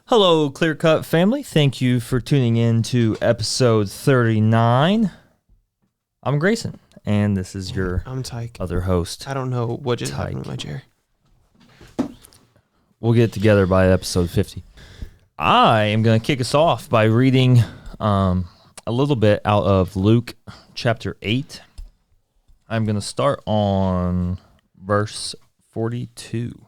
Hello, Clear Cut family. Thank you for tuning in to episode 39. I'm Grayson, and this is your I'm Tyke. other host. I don't know what just happened Tyke. with my chair. We'll get together by episode 50. I am going to kick us off by reading a little bit out of Luke chapter 8. I'm going to start on verse 42.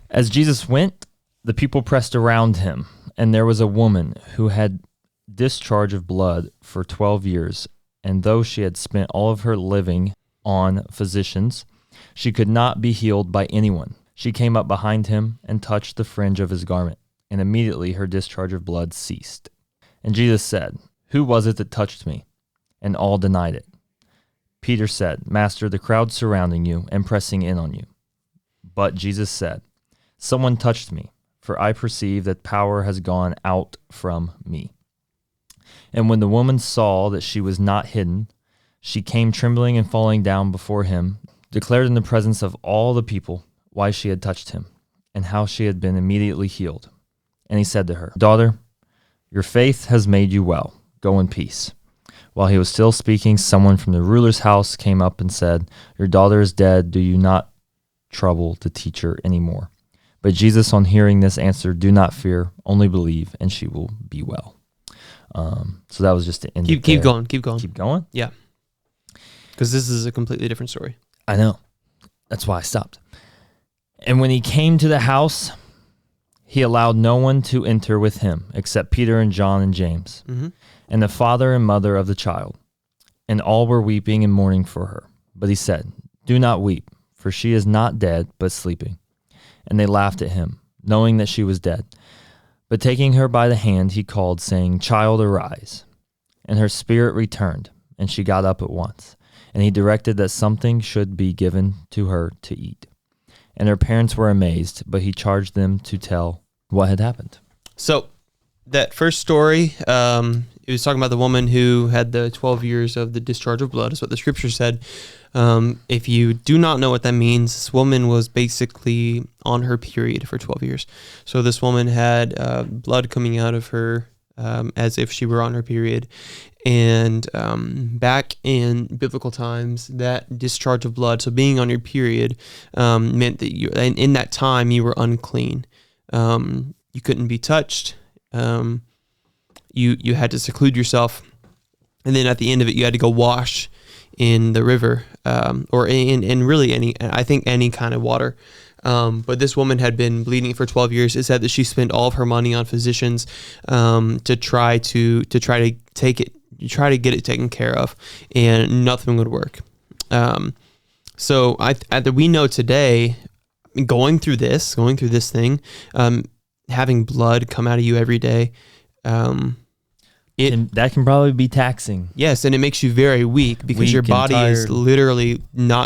As Jesus went, the people pressed around him, and there was a woman who had discharge of blood for 12 years, and though she had spent all of her living on physicians, she could not be healed by anyone. She came up behind him and touched the fringe of his garment, and immediately her discharge of blood ceased. And Jesus said, "Who was it that touched me?" And all denied it. Peter said, "Master, the crowd surrounding you and pressing in on you." But Jesus said, "Someone touched me, for I perceive that power has gone out from me." And when the woman saw that she was not hidden, she came trembling and falling down before him, declared in the presence of all the people why she had touched him, and how she had been immediately healed. And he said to her, "Daughter, your faith has made you well. Go in peace." While he was still speaking, someone from the ruler's house came up and said, "Your daughter is dead. Do you not trouble the teacher anymore?" But Jesus, on hearing this, answered, "Do not fear, only believe, and she will be well." So that was just the end. Keep going. Keep going? Yeah. Because this is a completely different story. I know. That's why I stopped. And when he came to the house, he allowed no one to enter with him except Peter and John and James, and the father and mother of the child. And all were weeping and mourning for her. But he said, "Do not weep, for she is not dead, but sleeping." And they laughed at him, knowing that she was dead. But taking her by the hand, he called, saying, "Child, arise." And her spirit returned, and she got up at once. And he directed that something should be given to her to eat. And her parents were amazed, but he charged them to tell what had happened. So that first story, it was talking about the woman who had the 12 years of the discharge of blood, is what the scripture said. If you do not know what that means, this woman was basically on her period for 12 years. So this woman had blood coming out of her as if she were on her period. And back in biblical times, that discharge of blood, so being on your period, meant that in that time you were unclean. You couldn't be touched. You had to seclude yourself, and then at the end of it, you had to go wash in the river, or in really any kind of water. But this woman had been bleeding for 12 years. It said that she spent all of her money on physicians to try to get it taken care of, and nothing would work. So we know today, going through this thing, having blood come out of you every day, And that can probably be taxing. Yes, and it makes you very weak because your body is literally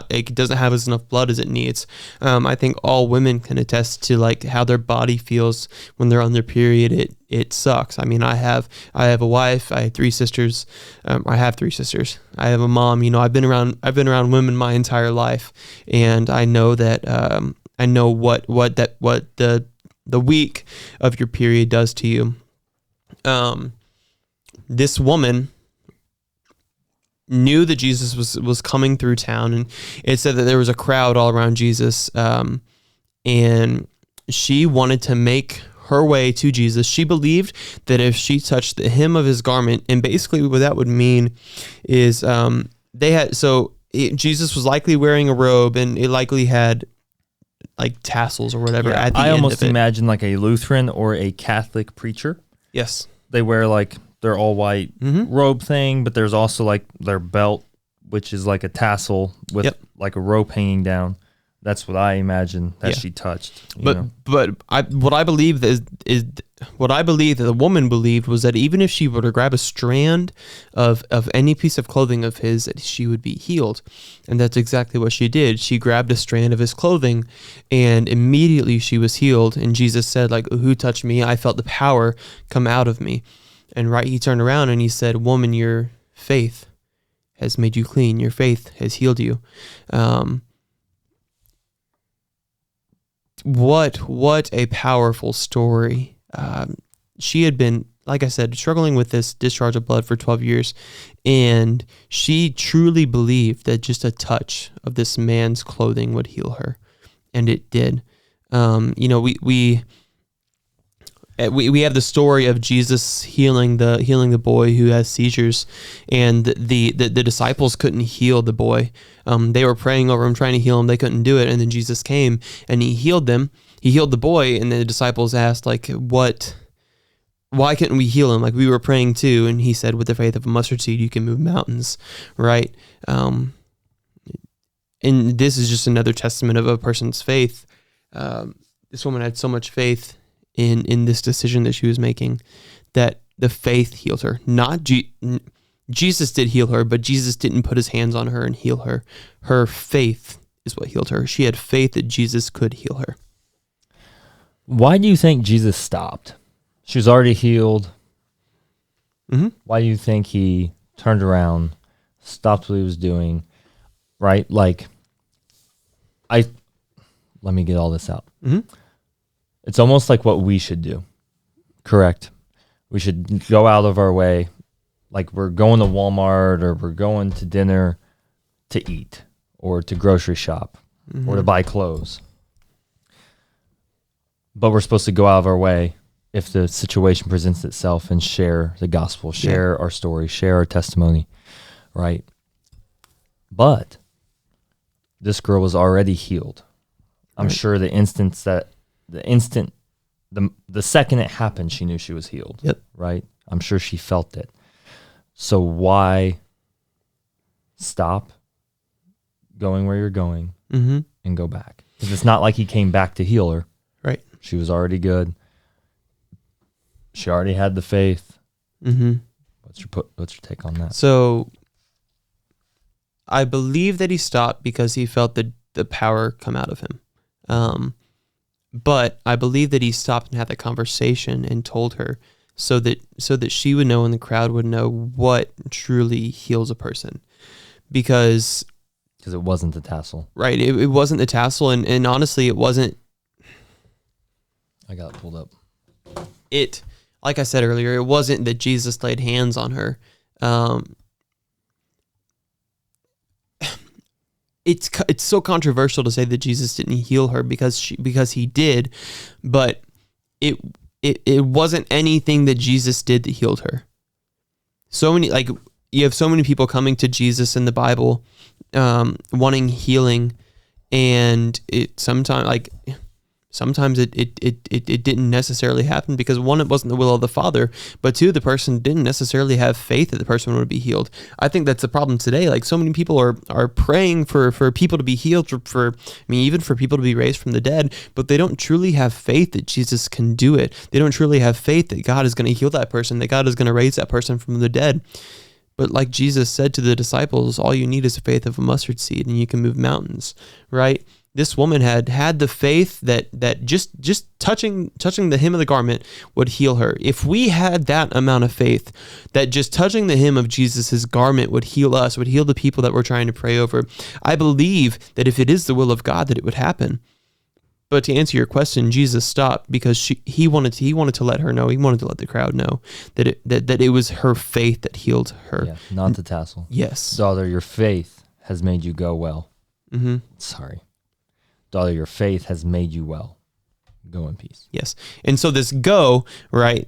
it doesn't have as enough blood as it needs. I think all women can attest to like how their body feels when they're on their period. It sucks. I mean, I have a wife. I have 3 sisters. I have 3 sisters. I have a mom. You know, I've been around women my entire life, and I know that I know what the week of your period does to you. This woman knew that Jesus was coming through town, and it said that there was a crowd all around Jesus, and she wanted to make her way to Jesus. She believed that if she touched the hem of his garment, and basically what that would mean is Jesus was likely wearing a robe, and it likely had like tassels or whatever at the end of it. I almost imagine like a Lutheran or a Catholic preacher. Yes. They wear like their all white robe thing, but there's also like their belt, which is like a tassel with like a rope hanging down. That's what I imagine that she touched. What I believe that the woman believed was that even if she were to grab a strand of any piece of clothing of his, that she would be healed. And that's exactly what she did. She grabbed a strand of his clothing, and immediately she was healed. And Jesus said, like, "Who touched me? I felt the power come out of me." And he turned around and he said, "Woman, your faith has made you clean. Your faith has healed you." What a powerful story she had been, like I said, struggling with this discharge of blood for 12 years. And she truly believed that just a touch of this man's clothing would heal her. And it did. We have the story of Jesus healing the boy who has seizures, and the disciples couldn't heal the boy. They were praying over him, trying to heal him. They couldn't do it, and then Jesus came and he healed them. He healed the boy, and the disciples asked, like, "What? Why couldn't we heal him? Like, we were praying too." And he said, "With the faith of a mustard seed, you can move mountains." Right? And this is just another testament of a person's faith. This woman had so much faith in this decision that she was making, that the faith healed her. Not Jesus did heal her, but Jesus didn't put his hands on her and heal her. Her faith is what healed her. She had faith that Jesus could heal her. Why do you think Jesus stopped? She was already healed. Mm-hmm. Why do you think he turned around, stopped what he was doing, right? Like, let me get all this out. Mm-hmm. It's almost like what we should do, correct? We should go out of our way, like we're going to Walmart or we're going to dinner to eat or to grocery shop or to buy clothes. But we're supposed to go out of our way if the situation presents itself and share the gospel, share our story, share our testimony, right? But this girl was already healed. I'm sure the second it happened, she knew she was healed. Yep. Right? I'm sure she felt it. So why stop going where you're going and go back? Because it's not like he came back to heal her. Right. She was already good. She already had the faith. Mm-hmm. What's your take on that? So I believe that he stopped because he felt the power come out of him. But I believe that he stopped and had that conversation and told her so that she would know and the crowd would know what truly heals a person. Because it wasn't the tassel. Right. It wasn't the tassel. And honestly, it wasn't. I got it pulled up. Like I said earlier, it wasn't that Jesus laid hands on her. It's so controversial to say that Jesus didn't heal her because he did, but it wasn't anything that Jesus did that healed her. So many, like, you have so many people coming to Jesus in the Bible, wanting healing, and sometimes it didn't necessarily happen because, one, it wasn't the will of the Father, but two, the person didn't necessarily have faith that the person would be healed. I think that's the problem today. Like, so many people are praying for people to be healed, even for people to be raised from the dead, but they don't truly have faith that Jesus can do it. They don't truly have faith that God is going to heal that person, that God is going to raise that person from the dead. But like Jesus said to the disciples, all you need is the faith of a mustard seed and you can move mountains, right? This woman had the faith that just touching the hem of the garment would heal her. If we had that amount of faith that just touching the hem of Jesus's garment would heal us, would heal the people that we're trying to pray over, I believe that if it is the will of God, that it would happen. But to answer your question, Jesus stopped because he wanted to let her know. He wanted to let the crowd know that it was her faith that healed her. Yeah, not the tassel. Yes. Daughter, your faith has made you go well. Mm-hmm. Sorry. Daughter, your faith has made you well. Go in peace. Yes. And so this go, right,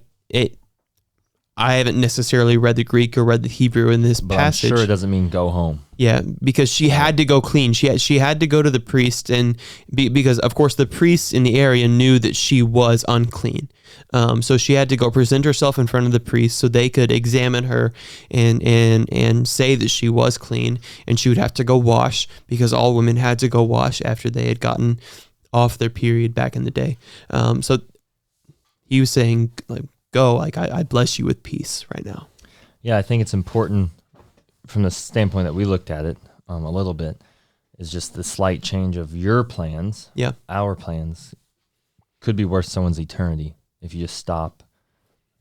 I haven't necessarily read the Greek or read the Hebrew in this passage. I'm sure it doesn't mean go home. Yeah, because she had to go clean. She had to go to the priest, and because, of course, the priests in the area knew that she was unclean. So she had to go present herself in front of the priest so they could examine her and say that she was clean, and she would have to go wash because all women had to go wash after they had gotten off their period back in the day. So he was saying, like, go, like, I bless you with peace right now. Yeah, I think it's important from the standpoint that we looked at it a little bit, is just the slight change of your plans. Yeah. Our plans could be worth someone's eternity if you just stop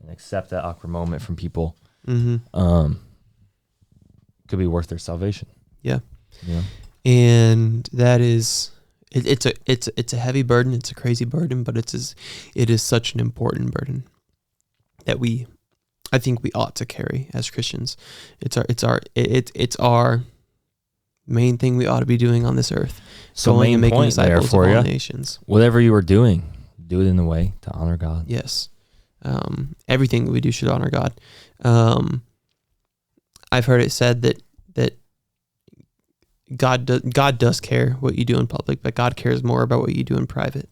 and accept that awkward moment from people. Mm-hmm. Could be worth their salvation. Yeah. Yeah. And that is It's a heavy burden. It's a crazy burden, but it is such an important burden that I think we ought to carry as Christians. It's our main thing we ought to be doing on this earth. So going and main making point there disciples for of all you. nations. Whatever you are doing, do it in a way to honor God. Yes. Everything that we do should honor God. I've heard it said that God does care what you do in public, but God cares more about what you do in private.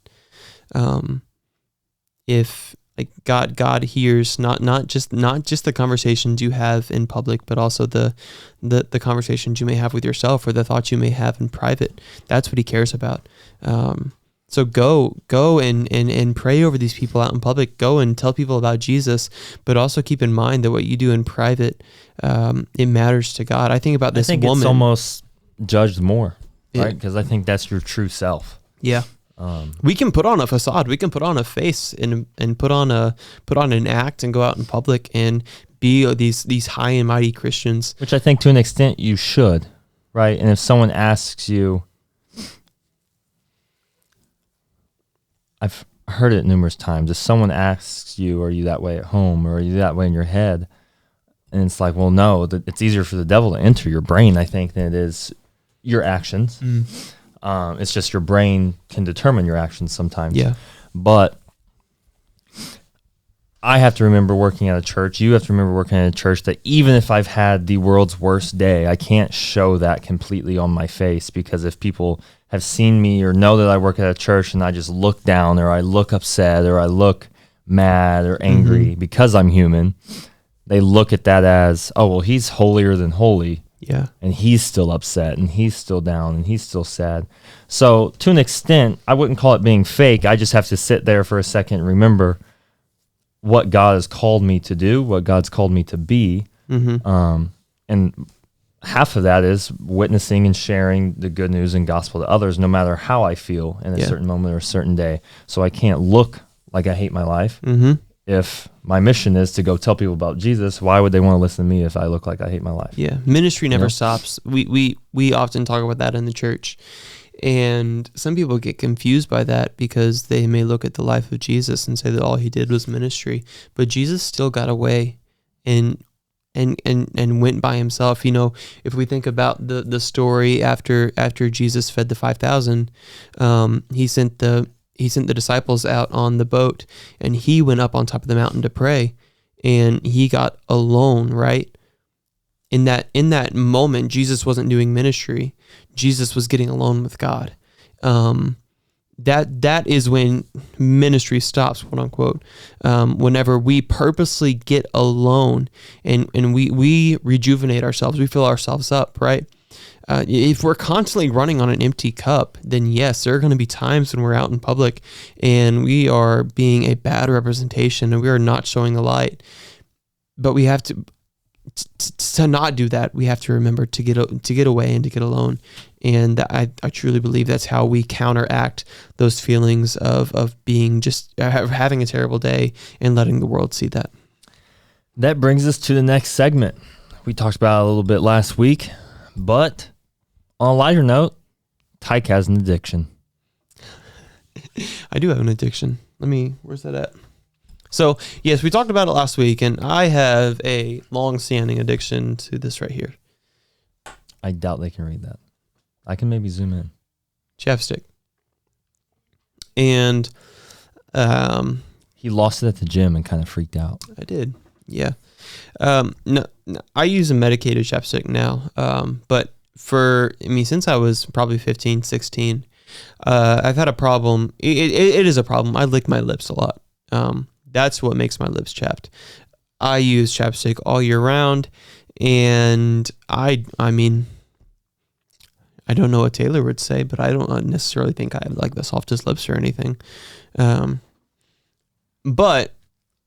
If like God hears not just the conversations you have in public, but also the conversations you may have with yourself or the thoughts you may have in private. That's what He cares about. So go and pray over these people out in public. Go and tell people about Jesus, but also keep in mind that what you do in private, it matters to God. I think about this woman. It's almost judged more, Yeah. right? Because I think that's your true self. Yeah. We can put on a facade. We can put on a face and put on an act and go out in public and be these high and mighty Christians. Which I think to an extent you should, right? And if someone asks you, I've heard it numerous times, if someone asks you, are you that way at home or are you that way in your head? And it's like, well, no, it's easier for the devil to enter your brain, I think, than it is your actions. It's just your brain can determine your actions sometimes. Yeah. But I have to remember working at a church. You have to remember working at a church that even if I've had the world's worst day, I can't show that completely on my face, because if people have seen me or know that I work at a church and I just look down or I look upset or I look mad or angry because I'm human, they look at that as, oh, well, he's holier than holy. Yeah. And he's still upset and he's still down and he's still sad. So to an extent, I wouldn't call it being fake. I just have to sit there for a second and remember what God has called me to do, what God's called me to be. And half of that is witnessing and sharing the good news and gospel to others, no matter how I feel in a certain moment or a certain day. So I can't look like I hate my life. If my mission is to go tell people about Jesus, why would they want to listen to me if I look like I hate my life? Yeah, ministry never stops. We often talk about that in the church, and some people get confused by that because they may look at the life of Jesus and say that all He did was ministry, but Jesus still got away and went by Himself. You know, if we think about the story after Jesus fed the 5,000, He sent the disciples out on the boat, and He went up on top of the mountain to pray, and He got alone, right? In that moment, Jesus wasn't doing ministry. Jesus was getting alone with God. That is when ministry stops, quote unquote. Whenever we purposely get alone and we rejuvenate ourselves, we fill ourselves up, right? If we're constantly running on an empty cup, then yes, there are going to be times when we're out in public and we are being a bad representation and we are not showing the light. But we have to not do that. We have to remember to get away and to get alone. And I truly believe that's how we counteract those feelings of being just having a terrible day and letting the world see that. That brings us to the next segment. We talked about it a little bit last week, but on a lighter note, Tyke has an addiction. I do have an addiction. Where's that at? So, yes, we talked about it last week, and I have a long-standing addiction to this right here. I doubt they can read that. I can maybe zoom in. Chapstick. And he lost it at the gym and kind of freaked out. I did, yeah. No, I use a medicated chapstick now, but since I was probably 15, 16, I've had a problem. It is a problem. I lick my lips a lot. That's what makes my lips chapped. I use chapstick all year round, and I mean, I don't know what Taylor would say, but I don't necessarily think I have like the softest lips or anything. But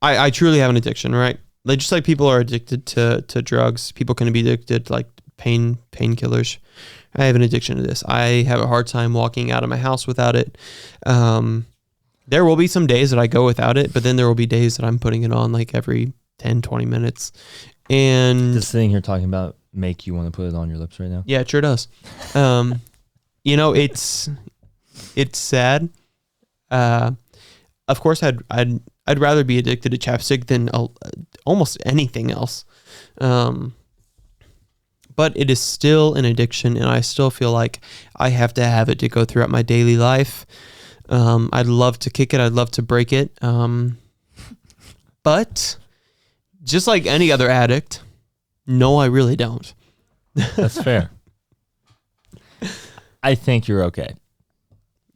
I truly have an addiction, right? Like, just like people are addicted to drugs, people can be addicted to like painkillers. I have an addiction to this. I have a hard time walking out of my house without it. There will be some days that I go without it, but then there will be days that I'm putting it on like every 10, 20 minutes. And just sitting here talking about make you want to put it on your lips right now? Yeah, it sure does. You know, it's It's sad. Of course, I'd rather be addicted to chapstick than almost anything else. But it is still an addiction, and I still feel like I have to have it to go throughout my daily life. I'd love to kick it. I'd love to break it. But just like any other addict, no, I really don't. That's fair. I think you're okay.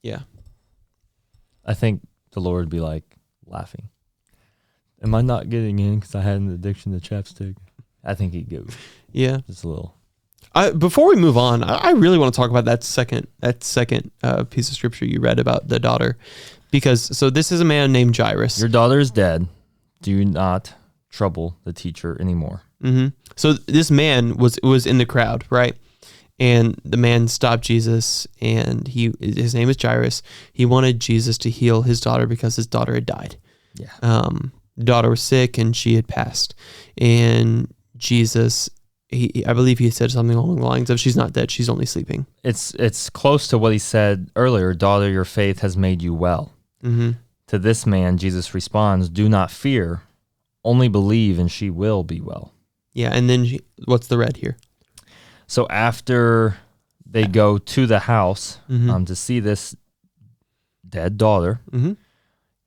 Yeah. I think the Lord would be like laughing. Am I not getting in because I had an addiction to chapstick? I think he'd go Yeah. just a little. Before we move on, I really want to talk about that second piece of scripture you read about the daughter, because so this is a man named Jairus. Your daughter is dead. Do not trouble the teacher anymore. Mm-hmm. So this man was in the crowd, right? And the man stopped Jesus, and his name is Jairus. He wanted Jesus to heal his daughter because his daughter had died. Yeah. The daughter was sick and she had passed. And Jesus, I believe he said something along the lines of, "She's not dead, she's only sleeping." It's close to what he said earlier. Daughter, your faith has made you well. Mm-hmm. To this man, Jesus responds, do not fear, only believe and she will be well. Yeah, and then what's the red here? So after they go to the house Mm-hmm. to see this dead daughter, Mm-hmm.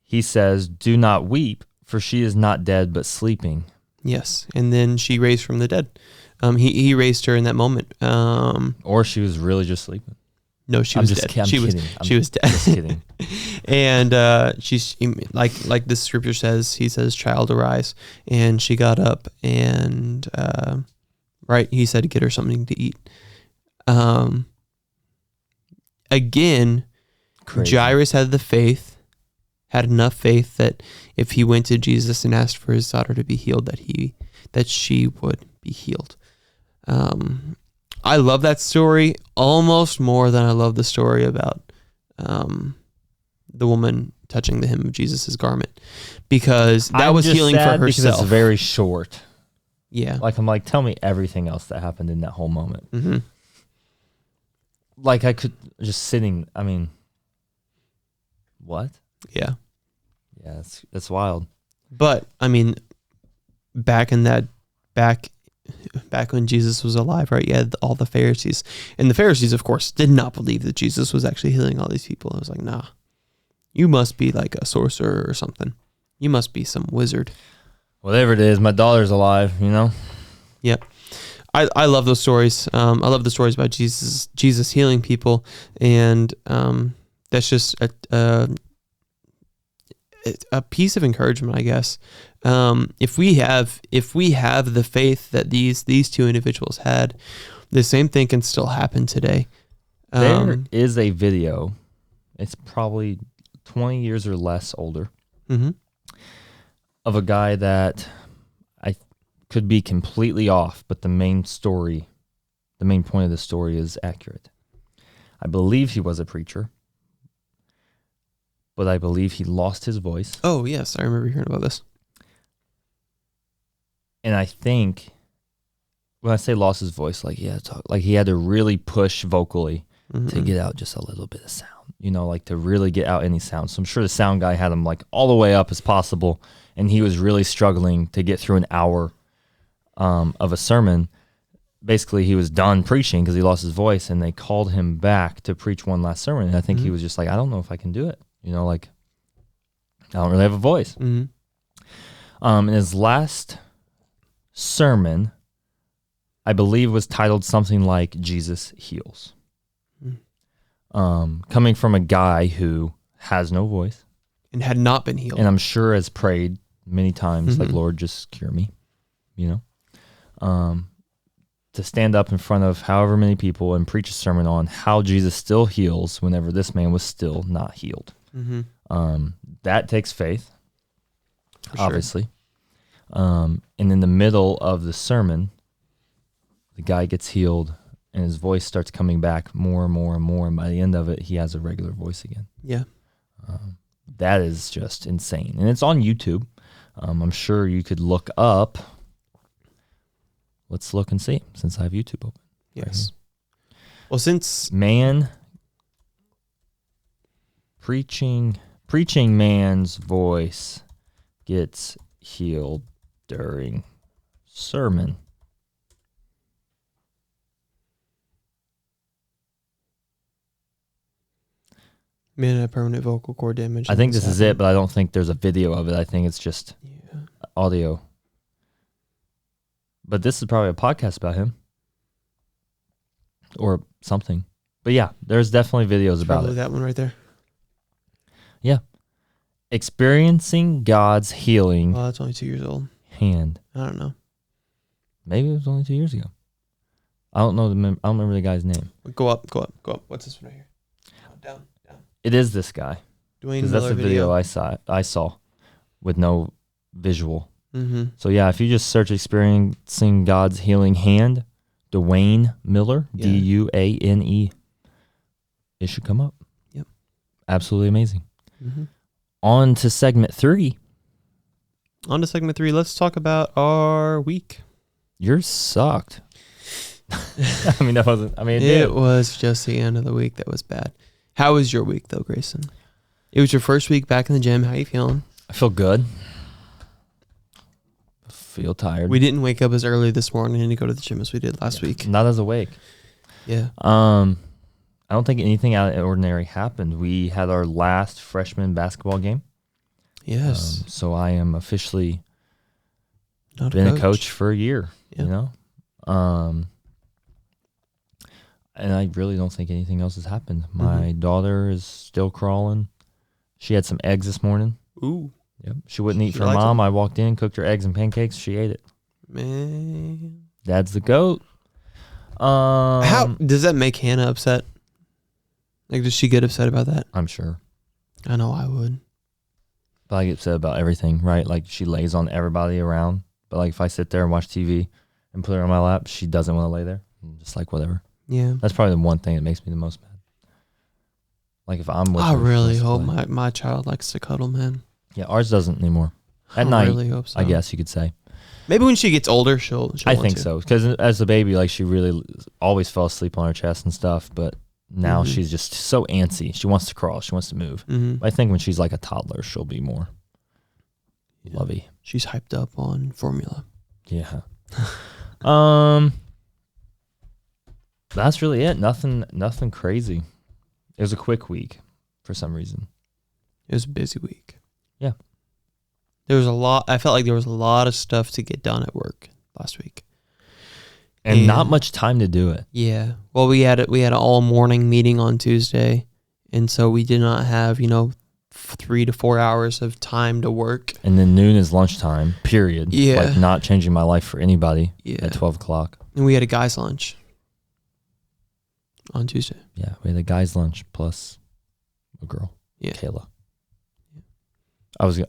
he says, do not weep, for she is not dead but sleeping. Yes, and then she raised from the dead. He raised her in that moment. Or she was really just sleeping. No, she I'm was just dead. ki- I'm She kidding. was dead. Just kidding. And she's like the scripture says. He says, "Child, arise," and she got up and right. He said to get her something to eat. Again, Crazy. Jairus had had enough faith that if he went to Jesus and asked for his daughter to be healed, that she would be healed. I love that story almost more than I love the story about the woman touching the hem of Jesus' garment, because that I'm was just healing for sad because herself. It's very short. Yeah. I'm like, tell me everything else that happened in that whole moment. Mm-hmm. Like I could just sitting. I mean, what? Yeah. Yeah, it's wild. But I mean, back when Jesus was alive, right? You had all the Pharisees, and the Pharisees, of course, did not believe that Jesus was actually healing all these people. It was like, nah, you must be like a sorcerer or something. You must be some wizard. Whatever it is, my daughter's alive. You know. Yep. I love those stories. I love the stories about Jesus healing people, and that's just a piece of encouragement, I guess. If we have the faith that these two individuals had, the same thing can still happen today. There is a video. It's probably 20 years or less older, Mm-hmm. of a guy that I could be completely off, but the main point of the story is accurate. I believe he was a preacher, but I believe he lost his voice. Oh yes, I remember hearing about this. And I think when I say lost his voice, like he had to really push vocally to get out just a little bit of sound, like to really get out any sound. So I'm sure the sound guy had him like all the way up as possible, and he was really struggling to get through an hour of a sermon. Basically, he was done preaching because he lost his voice, and they called him back to preach one last sermon. And I think he was just like, I don't know if I can do it. I don't really have a voice. Mm-hmm. In his last sermon, I believe was titled something like Jesus Heals. Coming from a guy who has no voice And had not been healed. and I'm sure has prayed many times, like, Mhm. Lord, just cure me, to stand up in front of however many people and preach a sermon on how Jesus still heals whenever this man was still not healed. Mm-hmm. That takes faith, For sure. obviously. And in the middle of the sermon, the guy gets healed and his voice starts coming back more and more and more. And by the end of it, he has a regular voice again. Yeah. That is just insane. And it's on YouTube. I'm sure you could look up. Let's look and see, since I have YouTube open. Right Yes. Well, since Man preaching man's voice gets healed during sermon. Man had permanent vocal cord damage. I think this is it, but I don't think there's a video of it. I think it's just audio. But this is probably a podcast about him or something. But yeah, there's definitely videos about Probably it. that one right there. Yeah. Experiencing God's healing Oh, that's only 2 years old. hand. I don't know. Maybe it was only 2 years ago. I don't know. I don't remember the guy's name. Go up. What's this one right here? Down. It is this guy. Dwayne Because that's Miller the video I saw with no visual. Mm-hmm. So yeah, if you just search Experiencing God's Healing Hand, Dwayne Miller, Yeah. Duane, it should come up. Yep. Absolutely amazing. Mm-hmm. On to segment 3. On to segment 3. Let's talk about our week. Yours sucked. I mean, it did. It was just the end of the week that was bad. How was your week, though, Grayson? It was your first week back in the gym. How you feeling? I feel good. I feel tired. We didn't wake up as early this morning to go to the gym as we did last week. Not as awake. Yeah. I don't think anything out of the ordinary happened. We had our last freshman basketball game. Yes. So I am officially Not been a coach for a year, Yeah. you know? And I really don't think anything else has happened. My daughter is still crawling. She had some eggs this morning. Ooh, Yep. She wouldn't eat She for her likes mom. them. I walked in, cooked her eggs and pancakes. She ate it. man. Dad's the GOAT. How does that make Hannah upset? Like, does she get upset about that? I'm sure. I know I would. But I get upset about everything, right? Like she lays on everybody around. But like if I sit there and watch TV and put her on my lap, she doesn't want to lay there. I'm just like, whatever. Yeah. That's probably the one thing that makes me the most mad. Like if I'm with I her, really she hope wants to play. my child likes to cuddle, man. Yeah, ours doesn't anymore. At I night, really hope so. I guess you could say. Maybe when she gets older, she'll I want think to. so. Because as a baby, like she really always fell asleep on her chest and stuff. But now Mhm. she's just so antsy. She wants to crawl. She wants to move. Mm-hmm. I think when she's like a toddler, she'll be more lovey. She's hyped up on formula. Yeah. That's really it. Nothing crazy. It was a quick week for some reason. It was a busy week. Yeah. There was a lot. I felt like there was a lot of stuff to get done at work last week. And not And- much time to do it. Yeah. Well, we had an all morning meeting on Tuesday, and so we did not have 3 to 4 hours of time to work. And then noon is lunchtime, period. Yeah. Like not changing my life for anybody Yeah. at 12 o'clock. And we had a guys' lunch on Tuesday. Yeah. We had a guy's lunch plus a girl. Yeah. Kayla.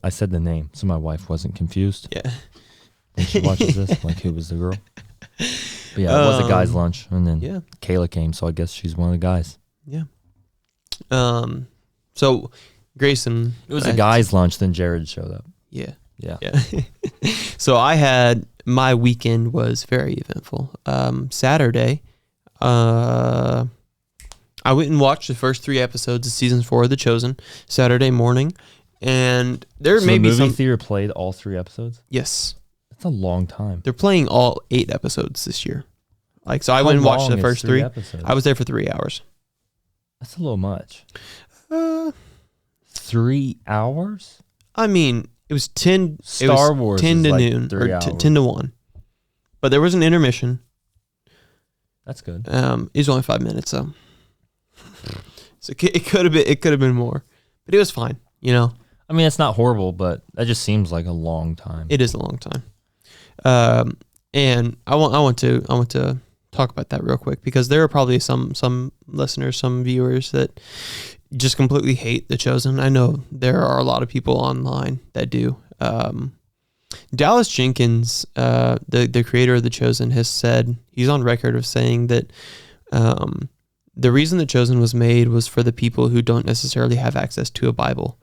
I said the name so my wife wasn't confused Yeah. when she watches this. Like who was the girl? But yeah, it was a guy's lunch. And then Yeah. Kayla came, so I guess she's one of the guys. Yeah. So Grayson. It was a guy's lunch, then Jared showed up. Yeah. Yeah. Yeah. So my weekend was very eventful. Saturday, I went and watched the first 3 episodes of season 4 of The Chosen Saturday morning, and there So may the be movie some. theater played all 3 episodes? Yes, That's a long time. they're playing all 8 episodes this year. Like, so I How went and watched long the is first 3 3. episodes? I was there for 3 hours. That's a little much. 3 3 hours? I mean, it was 10. Star Wars 10 is to like noon 3 or hours. 10 to 1, but there was an intermission. That's good. It was only 5 minutes though, so it could have been more, but it was fine. I mean, it's not horrible, but that just seems like a long time. It is a long time. And I want to talk about that real quick, because there are probably some listeners, some viewers that just completely hate The Chosen. I know there are a lot of people online that do. Dallas Jenkins, the creator of The Chosen, has said, he's on record of saying that the reason The Chosen was made was for the people who don't necessarily have access to a Bible.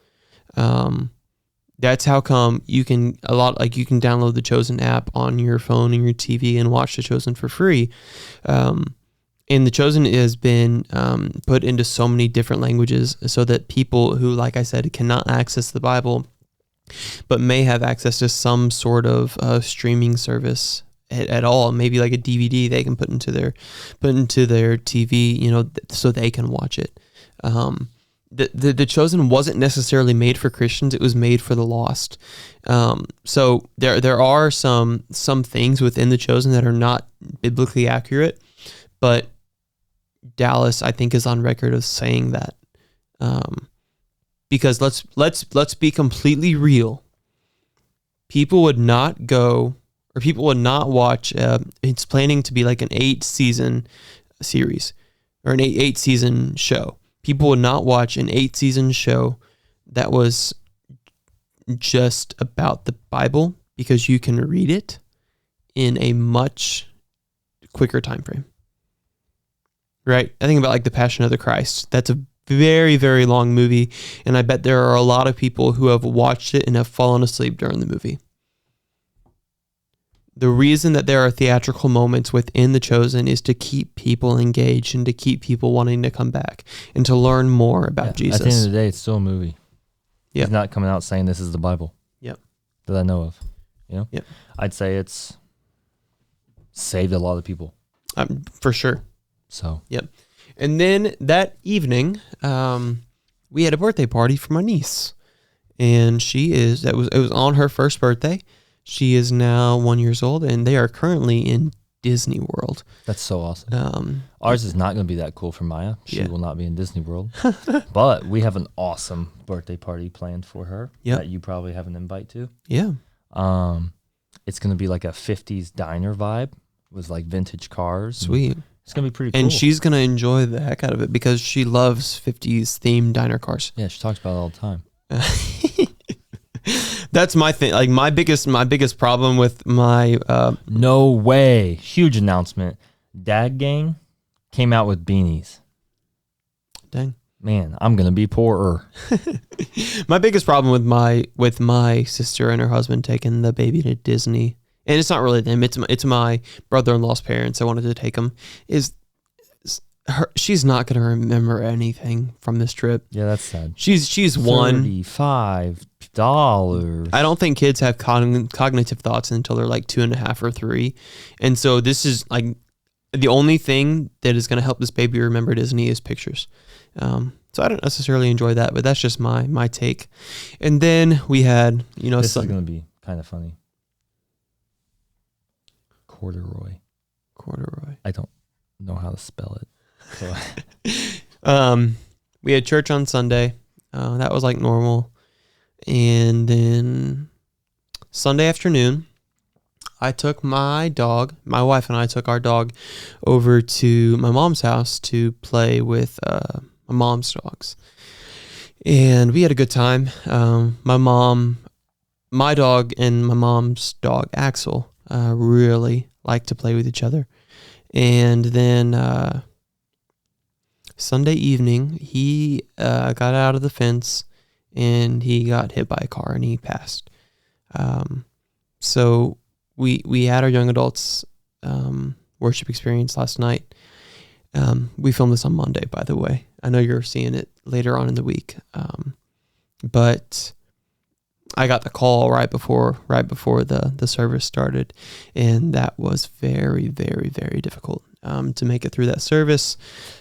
That's how come you can download the Chosen app on your phone and your TV and watch The Chosen for free. And The Chosen has been put into so many different languages so that people who, like I said, cannot access the Bible, but may have access to some sort of streaming service at all, maybe like a DVD they can put into their TV, so they can watch it. The Chosen wasn't necessarily made for Christians; it was made for the lost. So there are some things within The Chosen that are not biblically accurate, but Dallas, I think, is on record of saying that, because let's be completely real. People would not go, or people would not watch. It's planning to be like an 8-season series or an 8-season show. People would not watch an 8-season show that was just about the Bible, because you can read it in a much quicker time frame. Right? I think about like The Passion of the Christ. That's a very, very long movie, and I bet there are a lot of people who have watched it and have fallen asleep during the movie. The reason that there are theatrical moments within The Chosen is to keep people engaged and to keep people wanting to come back and to learn more about Jesus. At the end of the day, it's still a movie. Yep. He's not coming out saying this is the Bible. Yep. That I know of. Yep. I'd say it's saved a lot of people. For sure. So. Yep. And then that evening, we had a birthday party for my niece, and it was on her first birthday. She is now 1 year old, and they are currently in Disney World. That's so awesome. Ours is not going to be that cool for Maya. She will not be in Disney World. But we have an awesome birthday party planned for her that you probably have an invite to. Yeah. It's going to be like a 50s diner vibe with like vintage cars. Sweet. It's going to be pretty cool. And she's going to enjoy the heck out of it because she loves 50s themed diner cars. Yeah, she talks about it all the time. That's my thing. Like my biggest problem with my no way. Huge announcement. Dad Gang came out with beanies. Dang. Man, I'm gonna be poorer. My biggest problem with my sister and her husband taking the baby to Disney, and it's not really them. It's my brother-in-law's parents. I wanted to take them. She's not gonna remember anything from this trip. Yeah, that's sad. She's one. $35. I don't think kids have cognitive thoughts until they're like 2.5 or 3, and so this is like the only thing that is going to help this baby remember Disney is pictures. So I don't necessarily enjoy that, but that's just my take. And then we had, this is going to be kind of funny. Corduroy. I don't know how to spell it. So. We had church on Sunday. That was like normal. And then Sunday afternoon, I took my wife and I took our dog over to my mom's house to play with my mom's dogs. And we had a good time. My dog and my mom's dog, Axel, really like to play with each other. And then Sunday evening, he got out of the fence and he got hit by a car and he passed. So we had our young adults worship experience last night. We filmed this on Monday, by the way. I know you're seeing it later on in the week. But I got the call right before the service started, and that was very, very, very difficult to make it through that service.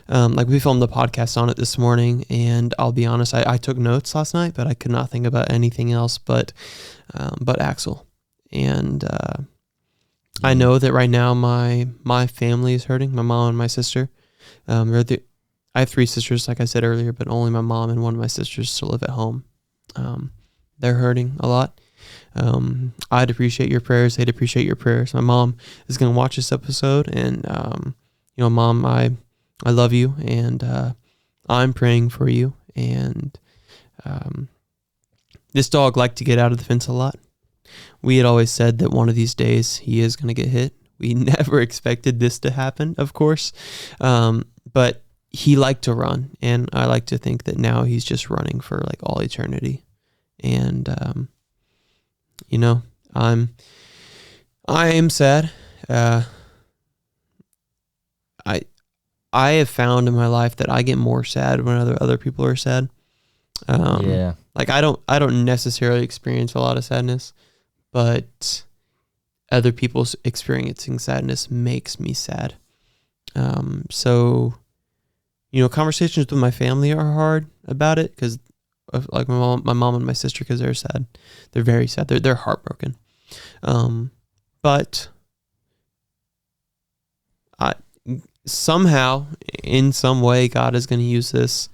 Like we filmed the podcast on it this morning, and I'll be honest, I took notes last night, but I could not think about anything else but Axel. And I know that right now my family is hurting, my mom and my sister. I have 3 sisters, like I said earlier, but only my mom and one of my sisters still live at home. They're hurting a lot. I'd appreciate your prayers. They'd appreciate your prayers. My mom is going to watch this episode, and Mom, I love you, and I'm praying for you. And this dog liked to get out of the fence a lot. We had always said that one of these days he is going to get hit. We never expected this to happen, of course, but he liked to run, and I like to think that now he's just running for like all eternity. And I am sad. I have found in my life that I get more sad when other people are sad. Yeah. Like I don't necessarily experience a lot of sadness, but other people's experiencing sadness makes me sad. So, conversations with my family are hard about it because, like my mom and my sister, because they're sad. They're very sad. They're heartbroken. But somehow, in some way, God is going to use this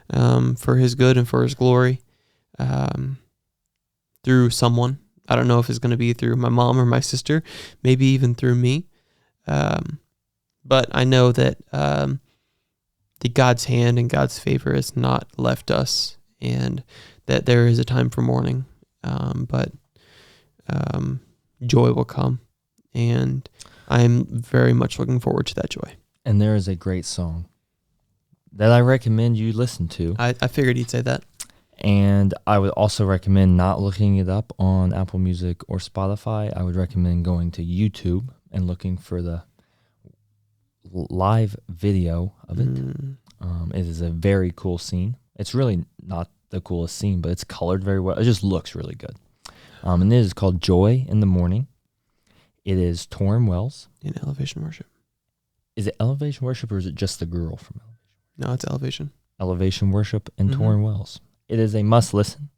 for His good and for His glory through someone. I don't know if it's going to be through my mom or my sister, maybe even through me. But I know that God's hand and God's favor has not left us, and that there is a time for mourning, but joy will come, and I'm very much looking forward to that joy. And there is a great song that I recommend you listen to. I figured he'd say that. And I would also recommend not looking it up on Apple Music or Spotify. I would recommend going to YouTube and looking for the live video of it. It is a very cool scene. It's really not the coolest scene, but it's colored very well. It just looks really good. And it is called Joy in the Morning. It is Torrin Wells. In Elevation Worship. Is it Elevation Worship or is it just the girl from Elevation? No, it's Elevation. Elevation Worship and Torrin Wells. It is a must listen.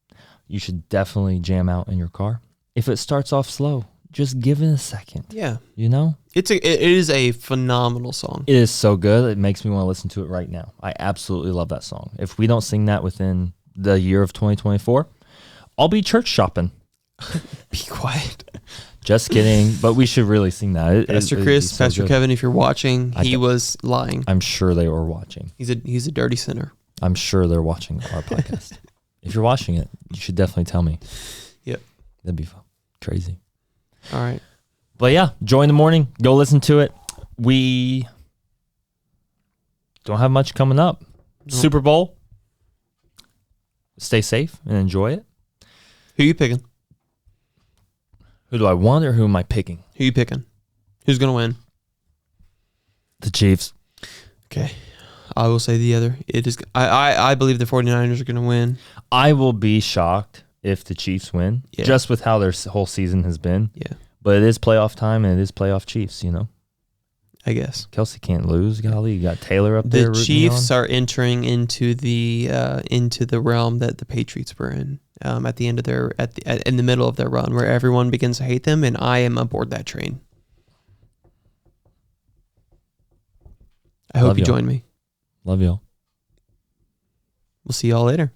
You should definitely jam out in your car. If it starts off slow, just give it a second. Yeah. It is a phenomenal song. It is so good. It makes me want to listen to it right now. I absolutely love that song. If we don't sing that within the year of 2024, I'll be church shopping. Be quiet. Just kidding. But we should really sing that. Pastor Chris, Pastor Kevin, if you're watching, he was lying. I'm sure they were watching. He's a dirty sinner. I'm sure they're watching our podcast. If you're watching it, you should definitely tell me. Yep. That'd be fun. Crazy. All right. But yeah, Joy in the Morning. Go listen to it. We don't have much coming up. Nope. Super Bowl. Stay safe and enjoy it. Who you picking? Who do I want or who am I picking? Who you picking? Who's going to win? The Chiefs. Okay. I will say the other. It is. I believe the 49ers are going to win. I will be shocked if the Chiefs win, just with how their whole season has been. Yeah. But it is playoff time, and it is playoff Chiefs, I guess. Kelsey can't lose, golly. You got Taylor up there. The Chiefs are entering into the realm that the Patriots were in at the end of their in the middle of their run, where everyone begins to hate them, and I am aboard that train. I hope you join me. Love y'all. We'll see y'all later.